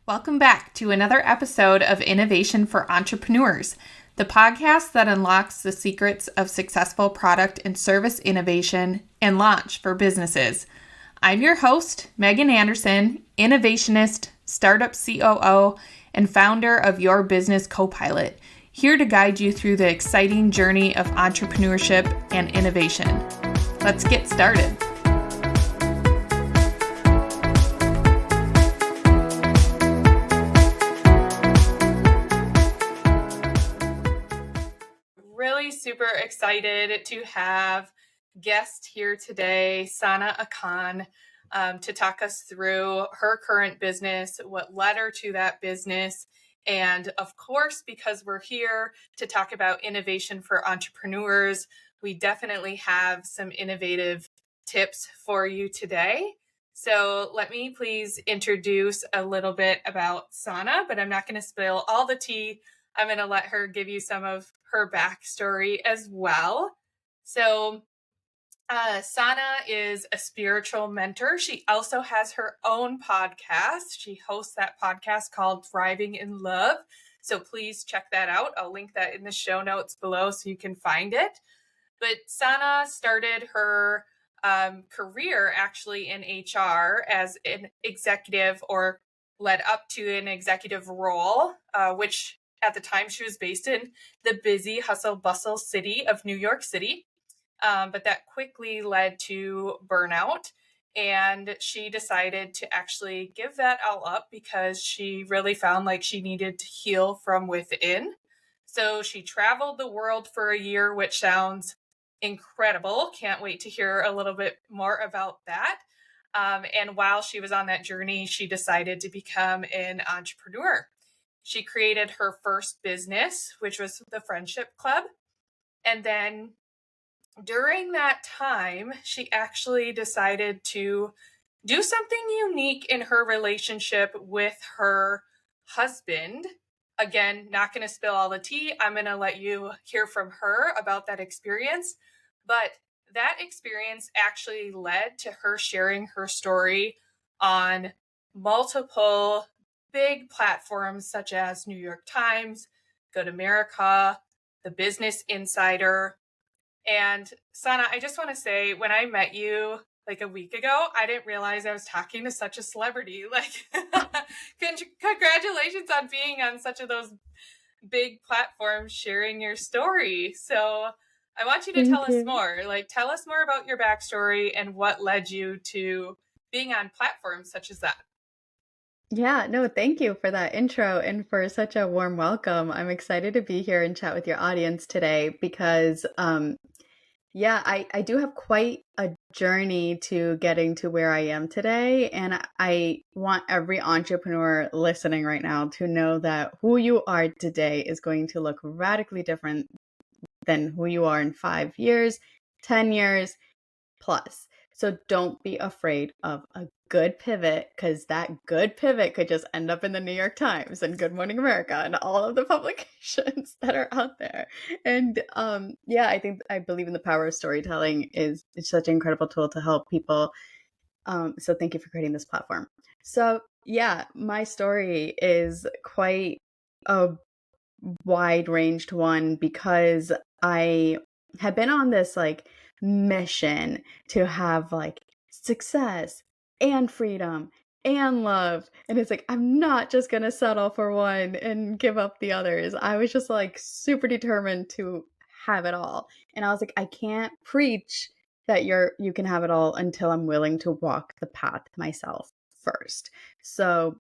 Welcome back to another episode of Innovation for Entrepreneurs, the podcast that unlocks the secrets of successful product and service innovation and launch for businesses. I'm your host, Megan Anderson, innovationist, startup COO, and founder of Your Business Copilot, here to guide you through the exciting journey of entrepreneurship and innovation. Let's get started. Really super excited to have guest here today, Sana Akhand, to talk us through her current business, what led her to that business, and of course, because we're here to talk about innovation for entrepreneurs, we definitely have some innovative tips for you today. So let me please introduce a little bit about Sana, but I'm not going to spill all the tea. I'm going to let her give you some of her backstory as well. So Sana is a spiritual mentor. She also has her own podcast. She hosts that podcast called Thriving in Love. So please check that out. I'll link that in the show notes below so you can find it. But Sana started her career actually in HR as an executive, or led up to an executive role, which at the time she was based in the busy hustle bustle city of New York City. But that quickly led to burnout. And she decided to actually give that all up because she really found like she needed to heal from within. So she traveled the world for a year, which sounds incredible. Can't wait to hear a little bit more about that. And while she was on that journey, she decided to become an entrepreneur. She created her first business, which was the Friendship Club. And then during that time, she actually decided to do something unique in her relationship with her husband. Again, not going to spill all the tea. I'm going to let you hear from her about that experience. But that experience actually led to her sharing her story on multiple big platforms such as New York Times, Good America, the Business Insider. And Sana, I just want to say, when I met you like a week ago, I didn't realize I was talking to such a celebrity. Like, congratulations on being on such of those big platforms sharing your story. So I want you to tell us more. Like, tell us more about your backstory and what led you to being on platforms such as that. Yeah, no, thank you for that intro and for such a warm welcome. I'm excited to be here and chat with your audience today because, I do have quite a journey to getting to where I am today. And I want every entrepreneur listening right now to know that who you are today is going to look radically different than who you are in 5 years, 10 years plus. So don't be afraid of a good pivot, because that good pivot could just end up in the New York Times and Good Morning America and all of the publications that are out there. And I believe in the power of storytelling. It's such an incredible tool to help people. So thank you for creating this platform. So yeah, my story is quite a wide-ranged one because I had been on this mission to have success and freedom and love. And it's like, I'm not just going to settle for one and give up the others. I was just super determined to have it all. And I was like, I can't preach that you can have it all until I'm willing to walk the path myself first. So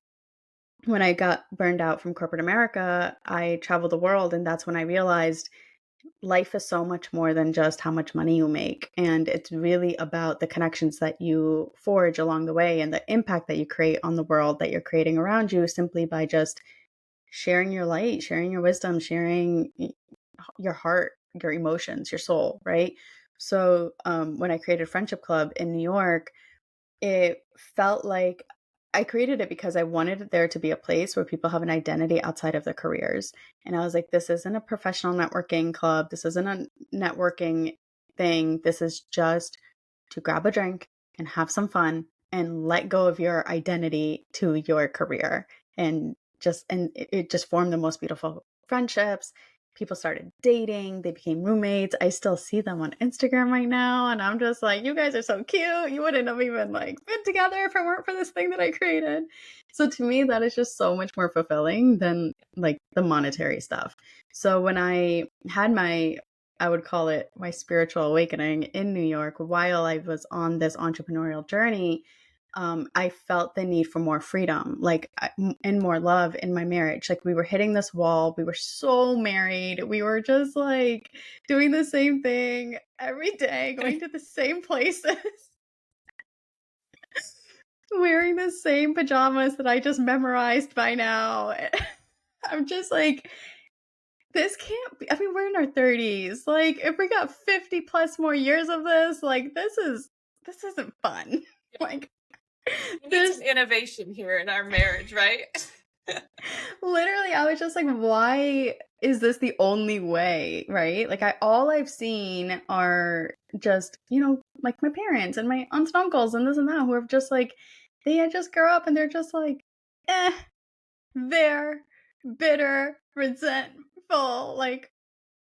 when I got burned out from corporate America, I traveled the world, and that's when I realized life is so much more than just how much money you make. And it's really about the connections that you forge along the way and the impact that you create on the world that you're creating around you simply by just sharing your light, sharing your wisdom, sharing your heart, your emotions, your soul, right? So when I created Friendship Club in New York, it felt like I created it because I wanted there to be a place where people have an identity outside of their careers. And I was like, this isn't a professional networking club. This isn't a networking thing. This is just to grab a drink and have some fun and let go of your identity to your career, and it just formed the most beautiful friendships. People started dating, they became roommates. I still see them on Instagram right now, and I'm just like, you guys are so cute. You wouldn't have even like been together if it weren't for this thing that I created. So to me, that is just so much more fulfilling than like the monetary stuff. So when I had I would call it my spiritual awakening in New York while I was on this entrepreneurial journey, I felt the need for more freedom, and more love in my marriage. Like we were hitting this wall. We were so married. We were just like doing the same thing every day, going to the same places, wearing the same pajamas that I just memorized by now. I'm just like, this can't be. I mean, we're in our 30s. Like, if we got 50 plus more years of this, like, this isn't fun. Like, We need there's some innovation here in our marriage, right? literally, I was just like, why is this the only way, right? Like, all I've seen are just, like my parents and my aunts and uncles and this and that, who have just like, they had just grow up and they're just like, eh, they're bitter, resentful, like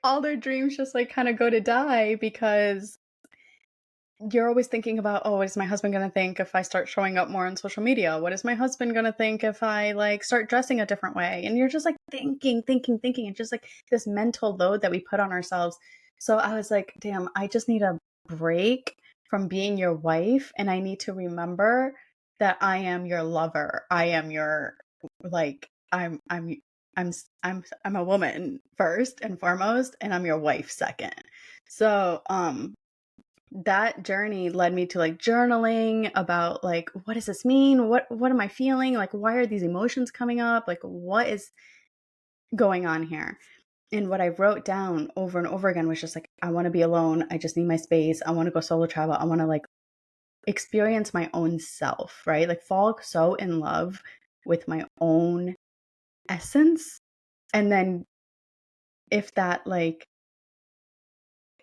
all their dreams just like kind of go to die because you're always thinking about, oh, what is my husband going to think if I start showing up more on social media? What is my husband going to think if I like start dressing a different way? And you're just like thinking, and just like this mental load that we put on ourselves. So I was like, damn, I just need a break from being your wife, and I need to remember that I am your lover. I am your like I'm a woman first and foremost, and I'm your wife second. So that journey led me to like journaling about like, what does this mean? What am I feeling? Like, why are these emotions coming up? Like, what is going on here? And what I wrote down over and over again was just like, I want to be alone. I just need my space. I want to go solo travel. I want to like experience my own self, right? Like fall so in love with my own essence. And then if that like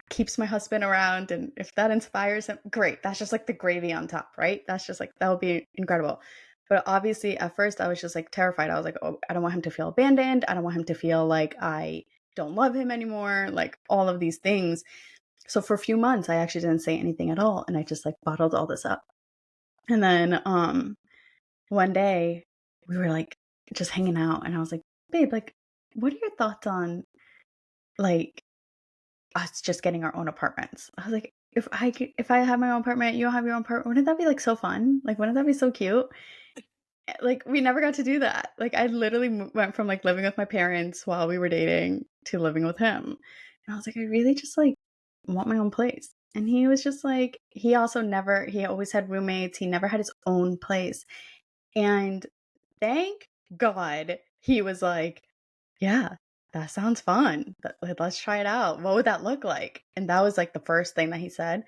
keeps my husband around and if that inspires him, great. That's just like the gravy on top, right? That's just like, that would be incredible. But obviously at first I was just like terrified. I was like, oh, I don't want him to feel abandoned. I don't want him to feel like I don't love him anymore, like all of these things. So for a few months I actually didn't say anything at all, and I just like bottled all this up. And then one day we were like just hanging out, and I was like, babe, like what are your thoughts on like us just getting our own apartments? I was like, if I have my own apartment, you don't have your own apartment, wouldn't that be like so fun? Like, wouldn't that be so cute? Like, we never got to do that. Like, I literally went from like living with my parents while we were dating to living with him. And I was like, I really just like want my own place. And he was just like, he always had roommates. He never had his own place. And thank God he was like, yeah, that sounds fun. Let's try it out. What would that look like? And that was like the first thing that he said.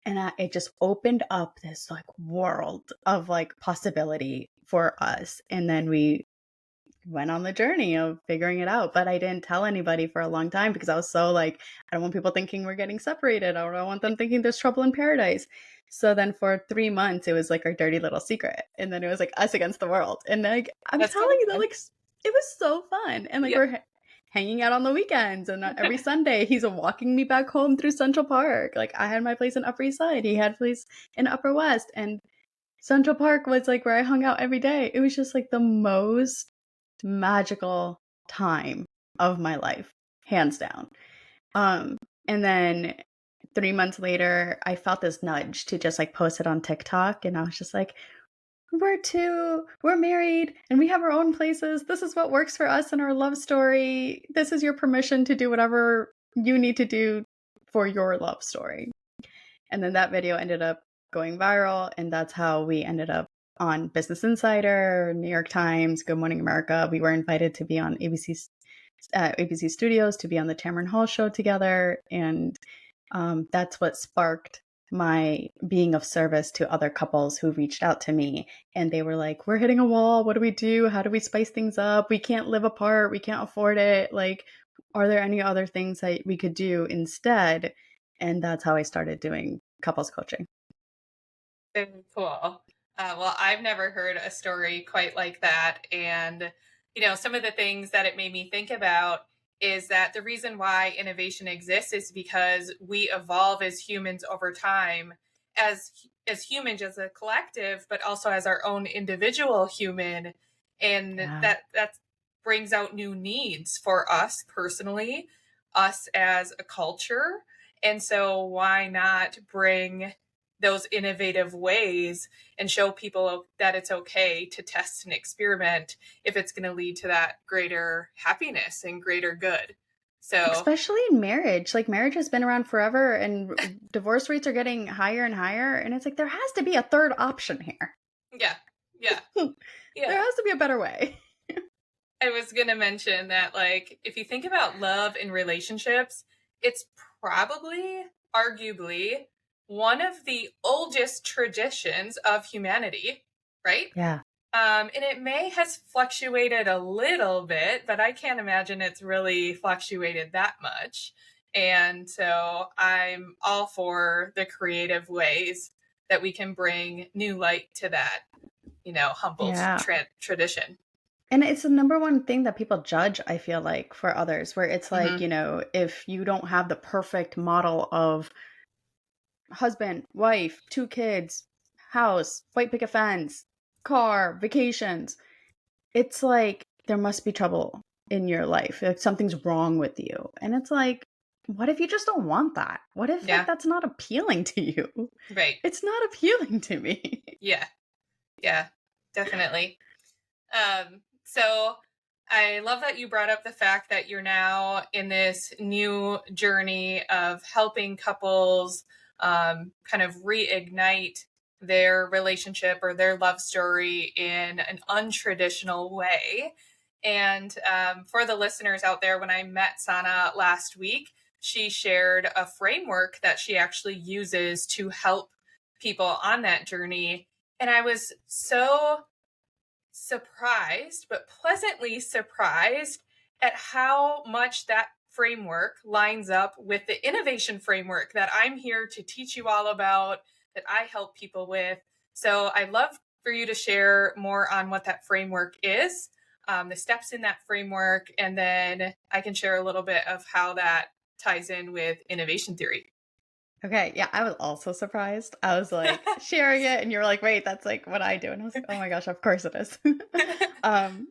And it just opened up this like world of like possibility for us. And then we went on the journey of figuring it out. But I didn't tell anybody for a long time because I was so like, I don't want people thinking we're getting separated. I don't want them thinking there's trouble in paradise. So then for 3 months, it was like our dirty little secret. And then it was like us against the world. And like, I'm That's telling kind you of that fun. like, it was so fun. And like, Yeah. we're hanging out on the weekends. And every Sunday, he's walking me back home through Central Park. Like, I had my place in Upper East Side. He had a place in Upper West. And Central Park was like where I hung out every day. It was just like the most magical time of my life, hands down. Um, and then 3 months later, I felt this nudge to just like post it on TikTok, and I was just like, we're married and we have our own places. This is what works for us in our love story. This is your permission to do whatever you need to do for your love story. And then that video ended up going viral, and that's how we ended up on Business Insider, New York Times, Good Morning America. We were invited to be on ABC Studios to be on the Tamron Hall show together, and that's what sparked my being of service to other couples who reached out to me, and they were like, we're hitting a wall. What do we do? How do we spice things up? We can't live apart. We can't afford it. Like, are there any other things that we could do instead? And that's how I started doing couples coaching. Very cool. Well, I've never heard a story quite like that. And, some of the things that it made me think about is that the reason why innovation exists is because we evolve as humans over time, as humans as a collective, but also as our own individual human. And Yeah. that brings out new needs for us personally, us as a culture. And so why not bring those innovative ways and show people that it's okay to test and experiment if it's going to lead to that greater happiness and greater good. So, Especially in marriage. Like, marriage has been around forever, and divorce rates are getting higher and higher, and it's like there has to be a third option here. yeah, yeah, There yeah. has to be a better way. I was going to mention that, like, if you think about love and relationships, it's probably, arguably, one of the oldest traditions of humanity, right? Yeah. And it may has fluctuated a little bit, but I can't imagine it's really fluctuated that much. And so I'm all for the creative ways that we can bring new light to that, humble Yeah. tradition. And it's the number one thing that people judge, I feel like, for others, where it's like, Hmm. if you don't have the perfect model of husband, wife, two kids, house, white picket fence, car, vacations, it's like there must be trouble in your life. Like something's wrong with you. And it's like, what if you just don't want that? What if like Yeah, that's not appealing to you? right. It's not appealing to me. Yeah, yeah, definitely. So I love that you brought up the fact that you're now in this new journey of helping couples kind of reignite their relationship or their love story in an untraditional way. And for the listeners out there, when I met Sana last week, she shared a framework that she actually uses to help people on that journey. And I was so surprised, but pleasantly surprised at how much that framework lines up with the innovation framework that I'm here to teach you all about, that I help people with. So I'd love for you to share more on what that framework is, the steps in that framework, and then I can share a little bit of how that ties in with innovation theory. Okay, yeah, I was also surprised. I was like sharing it, and you were like, "Wait, that's like what I do," and I was like, "Oh my gosh, of course it is." um,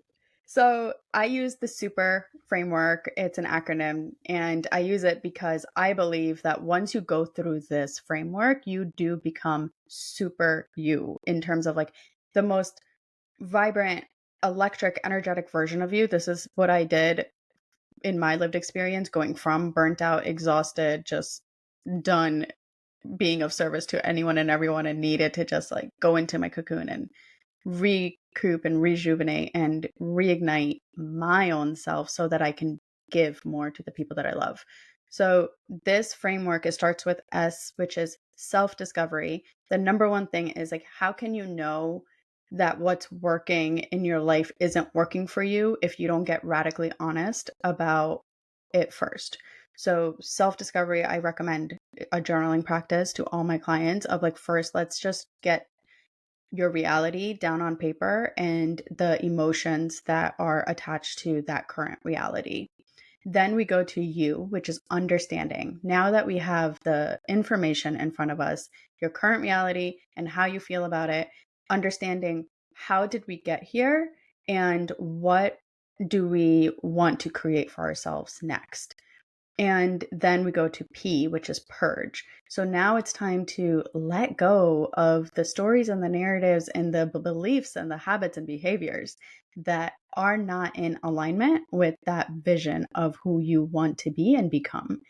so I use the SUPER framework. It's an acronym, and I use it because I believe that once you go through this framework, you do become super you in terms of like the most vibrant, electric, energetic version of you. This is what I did in my lived experience, going from burnt out, exhausted, just done being of service to anyone and everyone, and needed to just like go into my cocoon and recoup and rejuvenate and reignite my own self so that I can give more to the people that I love. So this framework, it starts with S, which is self-discovery. The number one thing is like, how can you know that what's working in your life isn't working for you if you don't get radically honest about it first? So self discovery, I recommend a journaling practice to all my clients of like, first, let's just get your reality down on paper and the emotions that are attached to that current reality. Then we go to you, which is understanding. Now that we have the information in front of us, your current reality and how you feel about it, understanding how did we get here and what do we want to create for ourselves next. And then we go to P, which is purge. So now it's time to let go of the stories and the narratives and the beliefs and the habits and behaviors that are not in alignment with that vision of who you want to be and become,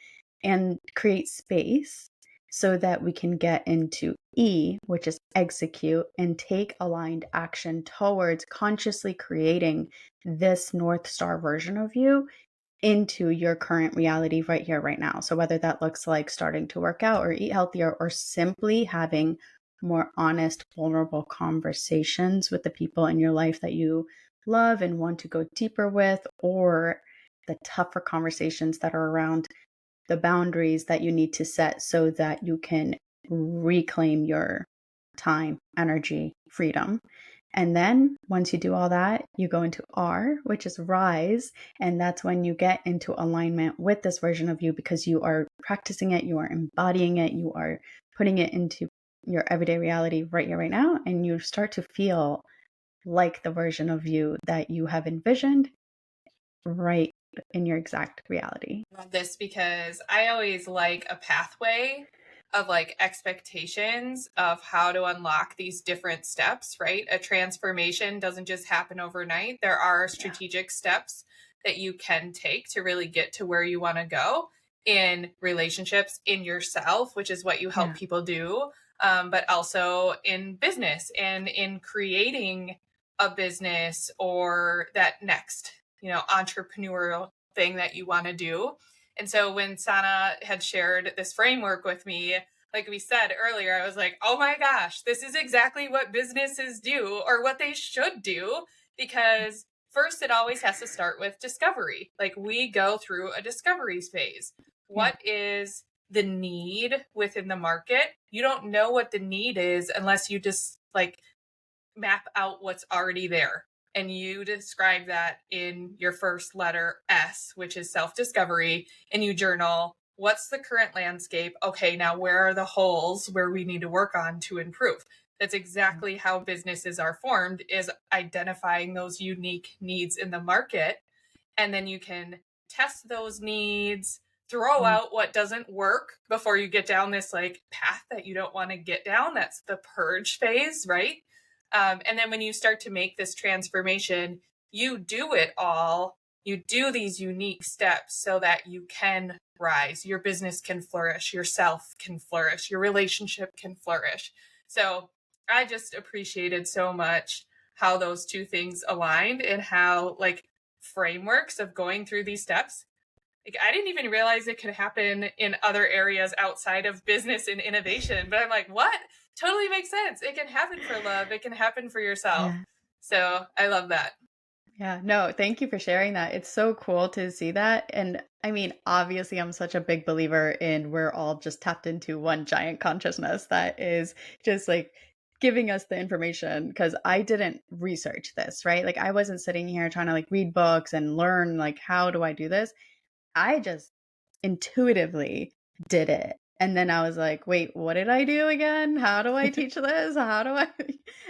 and create space so that we can get into E, which is execute and take aligned action towards consciously creating this North Star version of you into your current reality right here, right now. So, whether that looks like starting to work out or eat healthier or simply having more honest, vulnerable conversations with the people in your life that you love and want to go deeper with, or the tougher conversations that are around the boundaries that you need to set so that you can reclaim your time, energy, freedom. And then once you do all that, you go into R, which is rise. And that's when you get into alignment with this version of you because you are practicing it, you are embodying it, you are putting it into your everyday reality right here, right now. And you start to feel like the version of you that you have envisioned right in your exact reality. Love this because I always like a pathway of like expectations of how to unlock these different steps, right? A transformation doesn't just happen overnight. There are strategic steps that you can take to really get to where you want to go in relationships, in yourself, which is what you help people do, but also in business and in creating a business or that next, entrepreneurial thing that you want to do. And so when Sana had shared this framework with me, like we said earlier, I was like, oh my gosh, this is exactly what businesses do or what they should do. Because first, it always has to start with discovery. Like we go through a discovery phase. What is the need within the market? You don't know what the need is unless you just like map out what's already there. And you describe that in your first letter S, which is self-discovery, and you journal what's the current landscape. Okay, now where are the holes where we need to work on to improve? That's exactly how businesses are formed, is identifying those unique needs in the market. And then you can test those needs, throw out what doesn't work before you get down this like path that you don't want to get down. That's the purge phase, right? And then when you start to make this transformation, you do it all. You do these unique steps so that you can rise. Your business can flourish. Yourself can flourish. Your relationship can flourish. So I just appreciated so much how those two things aligned and how like frameworks of going through these steps. Like I didn't even realize it could happen in other areas outside of business and innovation. But I'm like, what? Totally makes sense. It can happen for love. It can happen for yourself. So I love that. Yeah, no, thank you for sharing that. It's so cool to see that. And I mean, obviously, I'm such a big believer in we're all just tapped into one giant consciousness that is just like giving us the information because I didn't research this, right? Like, I wasn't sitting here trying to like read books and learn, like, how do I do this? I just intuitively did it. And then I was like, wait, what did I do again? How do I teach this? How do I?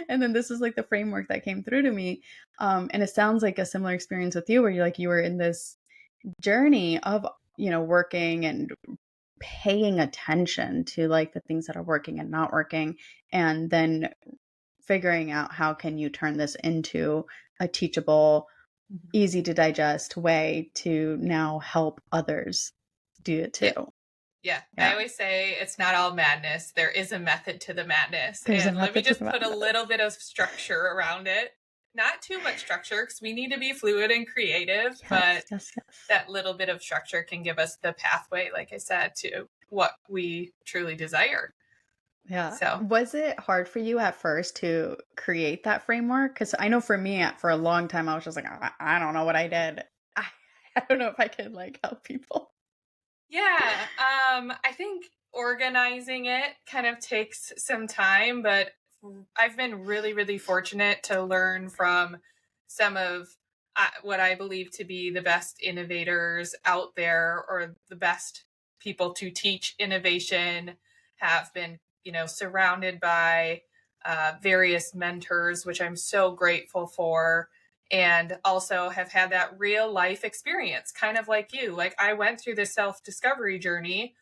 And then this is like the framework that came through to me. And it sounds like a similar experience with you where you're like, you were in this journey of, working and paying attention to like the things that are working and not working. And then figuring out how can you turn this into a teachable, easy to digest way to now help others do it too. Yeah. I always say it's not all madness. There is a method to the madness. There's a And let me method to just the put a madness. little bit of structure around it. Not too much structure because we need to be fluid and creative, but Yes. that little bit of structure can give us the pathway, like I said, to what we truly desire. Yeah. So Was it hard for you at first to create that framework? Because I know for me, for a long time, I was just like, I don't know what I did. I, I don't know if I can like help people. yeah, I think organizing it kind of takes some time, but I've been really, really fortunate to learn from some of what I believe to be the best innovators out there, or the best people to teach innovation. Have been, surrounded by various mentors, which I'm so grateful for, and also have had that real life experience, kind of like you. Like I went through this self discovery journey.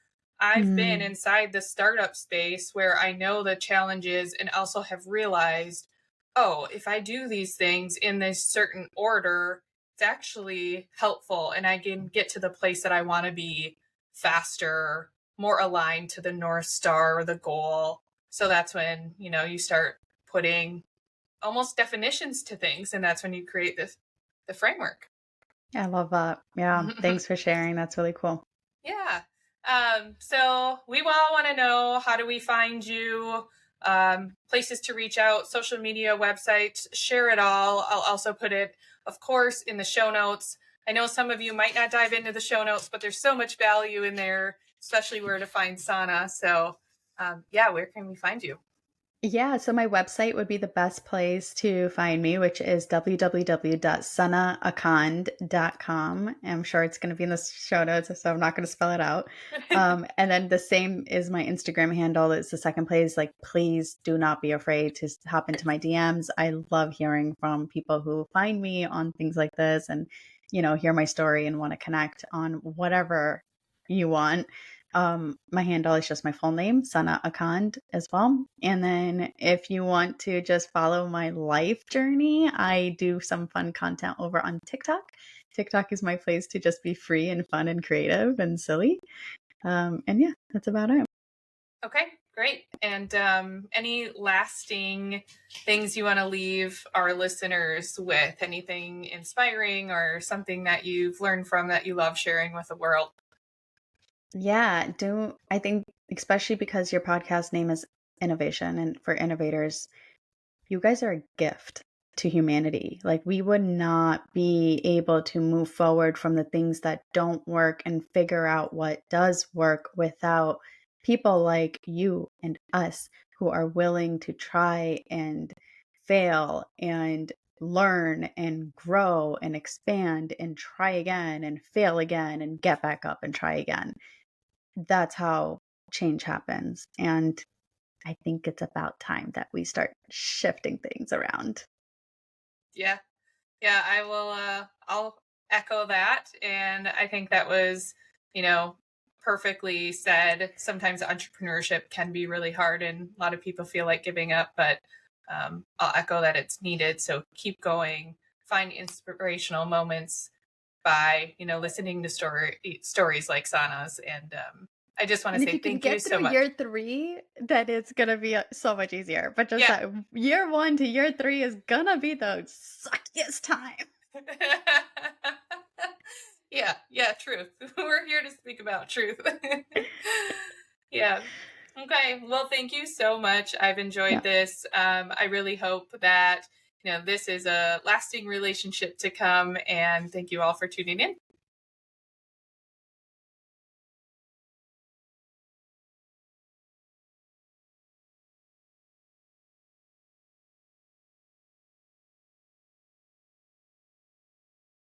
I've been inside the startup space where I know the challenges and also have realized, oh, if I do these things in this certain order, it's actually helpful and I can get to the place that I want to be faster, more aligned to the North Star or the goal. So that's when, you start putting almost definitions to things, and that's when you create the framework. I love that. Yeah. Thanks for sharing. That's really cool. Yeah. So we all want to know, how do we find you? Places to reach out, social media, websites, share it all. I'll also put it, of course, in the show notes. I know some of you might not dive into the show notes, but there's so much value in there, especially where to find Sana. So, where can we find you? Yeah, so my website would be the best place to find me, which is www.sanaakhand.com. I'm sure it's going to be in the show notes, so I'm not going to spell it out. And then the same is my Instagram handle. It's the second place. Like, please do not be afraid to hop into my DMs. I love hearing from people who find me on things like this and, hear my story and want to connect on whatever you want. My handle is just my full name, Sana Akhand as well. And then if you want to just follow my life journey, I do some fun content over on TikTok. TikTok is my place to just be free and fun and creative and silly. And yeah, that's about it. Okay, great. And any lasting things you want to leave our listeners with? Anything inspiring or something that you've learned from that you love sharing with the world? Yeah, do I think especially because your podcast name is innovation and for innovators, you guys are a gift to humanity. Like, we would not be able to move forward from the things that don't work and figure out what does work without people like you and us who are willing to try and fail and learn and grow and expand and try again and fail again and get back up and try again. That's how change happens. And I think it's about time that we start shifting things around. Yeah. Yeah, I will I'll echo that, and I think that was, you know, perfectly said. Sometimes entrepreneurship can be really hard and a lot of people feel like giving up, but I'll echo that it's needed. So keep going, find inspirational moments by, listening to stories like Sana's, and I just want to And if say you can thank you get so through much. year 3, then it's gonna be, so much easier, but just Yeah. that year 1 to year 3 is gonna be the suckiest time. Yeah, yeah, truth. We're here to speak about truth. Yeah. Okay. Well, thank you so much. I've enjoyed Yeah. this. I really hope that, this is a lasting relationship to come. And thank you all for tuning in.